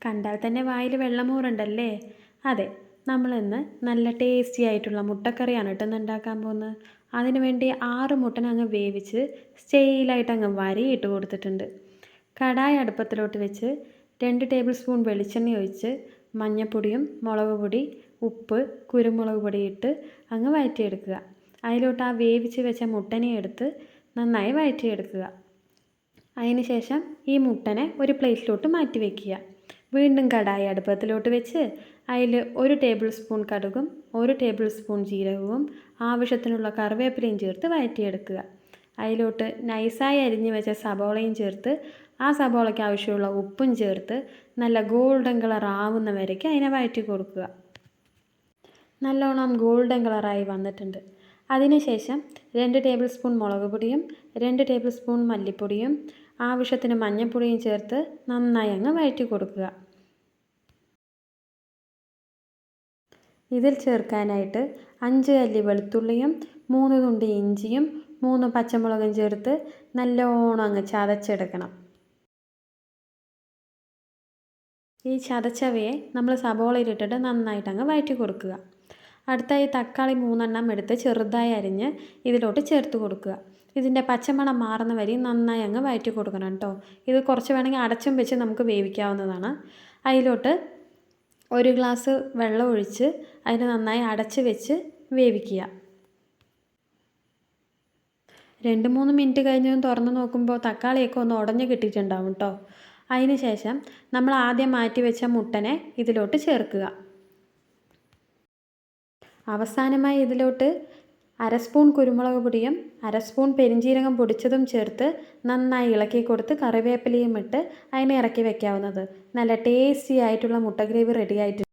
കണ്ടാൽ തന്നെ വായിൽ വെള്ളമൂറുണ്ടല്ലേ? അതെ, നമ്മളിന്ന് നല്ല ടേസ്റ്റി ആയിട്ടുള്ള മുട്ടക്കറിയാണ് കേട്ടോ ഇന്ന് ഉണ്ടാക്കാൻ പോകുന്നത്. അതിന് വേണ്ടി 6 മുട്ടനെ അങ്ങ് വേവിച്ച് സ്റ്റെയിലായിട്ട് അങ്ങ് വരയിട്ട് കൊടുത്തിട്ടുണ്ട്. കടായി അടുപ്പത്തിലോട്ട് വെച്ച് 2 ടേബിൾ സ്പൂൺ വെളിച്ചെണ്ണ ഒഴിച്ച് മഞ്ഞൾപ്പൊടിയും മുളക് പൊടി, ഉപ്പ്, കുരുമുളക് പൊടി ഇട്ട് അങ്ങ് വഴറ്റിയെടുക്കുക. അതിലോട്ട് ആ വേവിച്ച് വെച്ച മുട്ടനെ എടുത്ത് നന്നായി വഴറ്റിയെടുക്കുക. അതിന് ശേഷം ഈ മുട്ടനെ ഒരു പ്ലേറ്റിലോട്ട് മാറ്റി വയ്ക്കുക. വീണ്ടും കടായി അടുപ്പത്തിലോട്ട് വെച്ച് അതിൽ 1 ടേബിൾ സ്പൂൺ കടുകും 1 ടേബിൾ സ്പൂൺ ജീരകവും ആവശ്യത്തിനുള്ള കറിവേപ്പിലയും ചേർത്ത് വഴറ്റിയെടുക്കുക. അതിലോട്ട് നൈസായി അരിഞ്ഞ് വെച്ച സബോളയും ചേർത്ത് ആ സബോളയ്ക്ക് ആവശ്യമുള്ള ഉപ്പും ചേർത്ത് നല്ല ഗോൾഡൻ കളർ ആവുന്ന വരയ്ക്ക് അതിനെ വഴറ്റി കൊടുക്കുക. നല്ലോണം ഗോൾഡൻ കളറായി വന്നിട്ടുണ്ട്. അതിനുശേഷം 2 ടേബിൾ സ്പൂൺ മുളക് പൊടിയും 2 ടേബിൾ സ്പൂൺ മല്ലിപ്പൊടിയും ആവശ്യത്തിന് മഞ്ഞൾപ്പൊടിയും ചേർത്ത് നന്നായി അങ്ങ് വഴറ്റി കൊടുക്കുക. ഇതിൽ ചേർക്കാനായിട്ട് 5 അല്ലി വെളുത്തുള്ളിയും 3 തുണ്ട് ഇഞ്ചിയും 3 പച്ചമുളകും ചേർത്ത് നല്ലോണം അങ്ങ് ചതച്ചെടുക്കണം. ഈ ചതച്ചവയെ നമ്മൾ സബോളയിലിട്ടിട്ട് നന്നായിട്ട് അങ്ങ് വഴറ്റി കൊടുക്കുക. അടുത്തായി തക്കാളി 3 എണ്ണം എടുത്ത് ചെറുതായി അരിഞ്ഞ് ഇതിലോട്ട് ചേർത്ത് കൊടുക്കുക. ഇതിൻ്റെ പച്ചമണം മാറുന്ന വരെ നന്നായി അങ്ങ് വഴറ്റി കൊടുക്കണം കേട്ടോ. ഇത് കുറച്ച് വേണമെങ്കിൽ അടച്ചും വെച്ച് നമുക്ക് വേവിക്കാവുന്നതാണ്. അതിലോട്ട് 1 ഗ്ലാസ് വെള്ളം ഒഴിച്ച് അതിന് നന്നായി അടച്ച് വെച്ച് വേവിക്കുക. 2-3 മിനിറ്റ് കഴിഞ്ഞ് തുറന്ന് നോക്കുമ്പോൾ തക്കാളിയൊക്കെ ഒന്ന് ഉടഞ്ഞ് കിട്ടിയിട്ടുണ്ടാവും കേട്ടോ. അതിന് ശേഷം നമ്മൾ ആദ്യം മാറ്റി വെച്ച മുട്ടനെ ഇതിലോട്ട് ചേർക്കുക. അവസാനമായി ഇതിലോട്ട് 1/2 സ്പൂൺ കുരുമുളക് പൊടിയും 1/2 സ്പൂൺ പെരിഞ്ജീരകം പൊടിച്ചതും ചേർത്ത് നന്നായി ഇളക്കി കൊടുത്ത് കറിവേപ്പിലയും ഇട്ട് അതിനെ ഇറക്കി വയ്ക്കാവുന്നത്. നല്ല ടേസ്റ്റി ആയിട്ടുള്ള മുട്ട ഗ്രേവി റെഡി ആയിട്ടുണ്ട്.